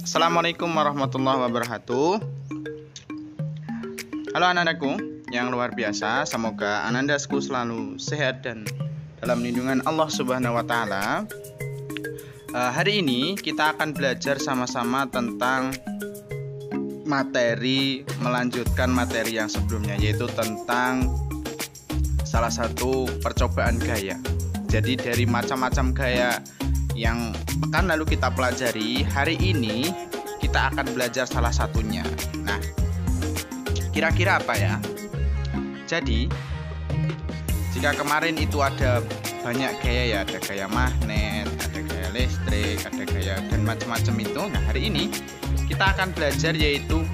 Assalamualaikum warahmatullahi wabarakatuh. Halo anak-anakku yang luar biasa, semoga anandasku selalu sehat dan dalam lindungan Allah Subhanahu wa Ta'ala. Hari ini kita akan belajar sama-sama tentang melanjutkan materi yang sebelumnya, yaitu tentang salah satu percobaan gaya. Jadi dari macam-macam gaya yang pekan lalu kita pelajari, hari ini kita akan belajar salah satunya. Nah, kira-kira apa ya? Jadi, jika kemarin itu ada banyak gaya ya, ada gaya magnet, ada gaya listrik, ada gaya dan macam-macam itu. Nah, hari ini kita akan belajar yaitu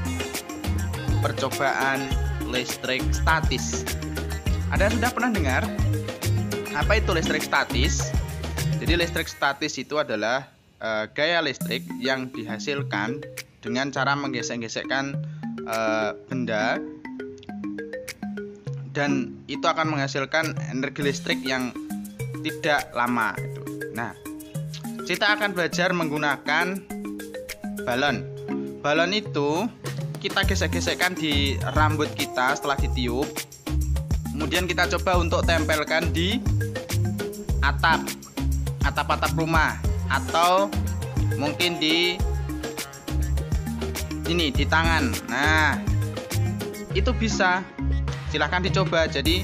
percobaan listrik statis. Ada yang sudah pernah dengar apa itu listrik statis? Jadi listrik statis itu adalah gaya listrik yang dihasilkan dengan cara menggesek-gesekkan benda, dan itu akan menghasilkan energi listrik yang tidak lama. Nah, kita akan belajar menggunakan balon. Balon itu kita gesek-gesekkan di rambut kita setelah ditiup, kemudian kita coba untuk tempelkan di atap rumah, atau mungkin di tangan. Nah, itu bisa, silahkan dicoba. Jadi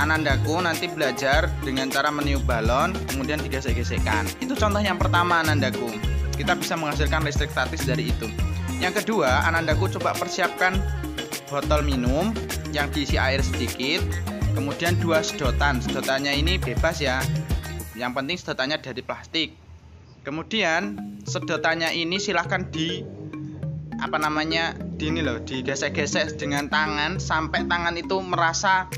anandaku nanti belajar dengan cara meniup balon kemudian digesek-gesekkan. Itu contoh yang pertama anandaku, kita bisa menghasilkan listrik statis dari itu. Yang kedua, anandaku coba persiapkan botol minum yang diisi air sedikit, kemudian 2 sedotan. Sedotannya ini bebas ya, yang penting sedotannya dari plastik. Kemudian sedotannya ini silahkan digesek-gesek dengan tangan sampai tangan itu merasa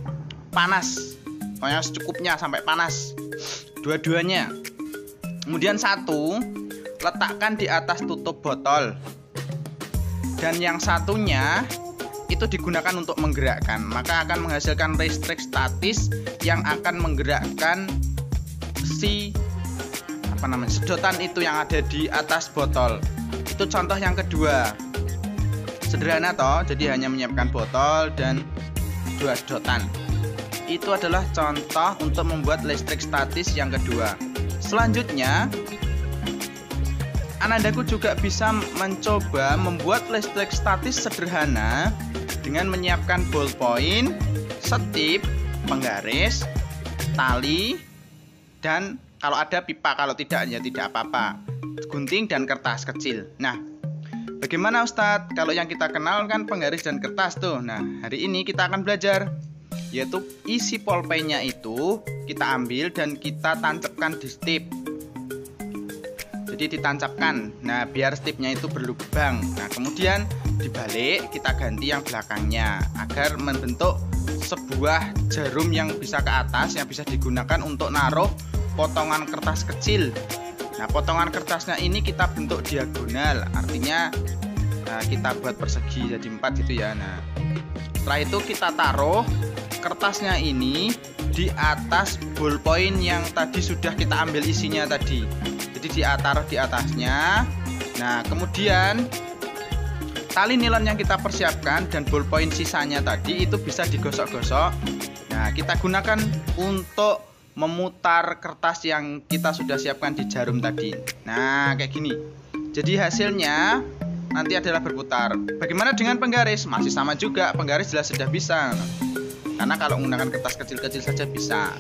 panas. Pokoknya secukupnya sampai panas dua-duanya. Kemudian satu letakkan di atas tutup botol, dan yang satunya itu digunakan untuk menggerakkan, maka akan menghasilkan listrik statis yang akan menggerakkan sedotan itu yang ada di atas botol. Itu contoh yang kedua. Sederhana toh, jadi hanya menyiapkan botol dan 2 sedotan. Itu adalah contoh untuk membuat listrik statis yang kedua. Selanjutnya, anandaku juga bisa mencoba membuat listrik statis sederhana dengan menyiapkan ballpoint, setip, penggaris, tali, dan kalau ada pipa, kalau tidak ya tidak apa-apa, gunting dan kertas kecil. Nah, bagaimana Ustadz? Kalau yang kita kenal kan penggaris dan kertas tuh. Nah, hari ini kita akan belajar, yaitu isi pulpennya itu kita ambil dan kita tancapkan di stip. Jadi ditancapkan, nah biar stipnya itu berlubang. Nah, kemudian dibalik, kita ganti yang belakangnya agar membentuk sebuah jarum yang bisa ke atas, yang bisa digunakan untuk naruh potongan kertas kecil. Nah, potongan kertasnya ini kita bentuk diagonal, artinya kita buat persegi jadi 4 gitu ya. Nah, setelah itu kita taruh kertasnya ini di atas ballpoint yang tadi sudah kita ambil isinya tadi. Jadi taruh di atasnya. Nah, kemudian tali nilon yang kita persiapkan dan ballpoint sisanya tadi itu bisa digosok-gosok. Nah, kita gunakan untuk memutar kertas yang kita sudah siapkan di jarum tadi. Nah, kayak gini. Jadi hasilnya nanti adalah berputar. Bagaimana dengan penggaris? Masih sama juga, penggaris jelas sudah bisa. Karena kalau menggunakan kertas kecil-kecil saja bisa.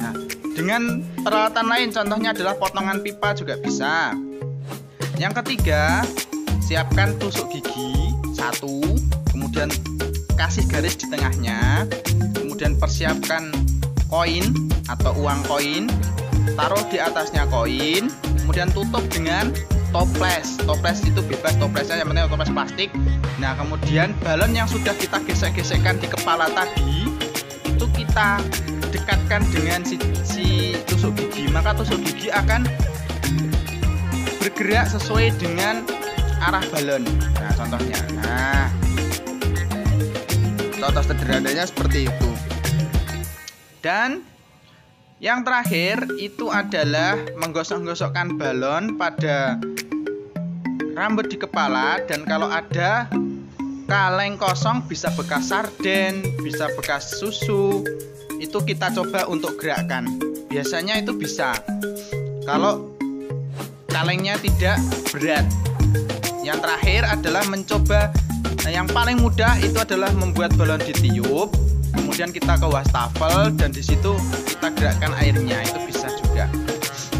Nah, dengan peralatan lain contohnya adalah potongan pipa juga bisa. Yang ketiga, siapkan tusuk gigi 1, kemudian kasih garis di tengahnya, kemudian persiapkan koin atau uang koin, taruh di atasnya koin, kemudian tutup dengan toples. Toples itu bebas toplesnya, yang penting toples plastik. Nah, kemudian balon yang sudah kita gesek-gesekkan di kepala tadi itu kita dekatkan dengan si tusuk gigi, maka tusuk gigi akan bergerak sesuai dengan arah balon. Nah, contohnya. Nah, contoh sederhananya seperti itu. Dan yang terakhir itu adalah menggosok-gosokkan balon pada rambut di kepala, dan kalau ada kaleng kosong bisa bekas sarden, bisa bekas susu, itu kita coba untuk gerakkan. Biasanya itu bisa kalau kalengnya tidak berat. Yang terakhir adalah mencoba, yang paling mudah itu adalah membuat balon ditiup, kemudian kita ke wastafel dan di situ kita gerakkan airnya, itu bisa juga.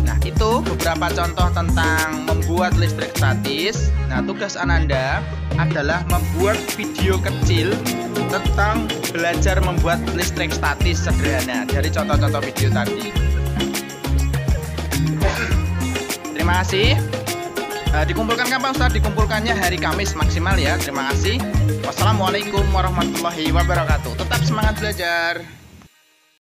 Nah, itu beberapa contoh tentang membuat listrik statis. Nah, tugas Ananda adalah membuat video kecil tentang belajar membuat listrik statis sederhana dari contoh-contoh video tadi. Terima kasih. Dikumpulkan kapan Ustaz? Dikumpulkannya hari Kamis maksimal ya. Terima kasih. Wassalamualaikum warahmatullahi wabarakatuh. Tetap semangat belajar.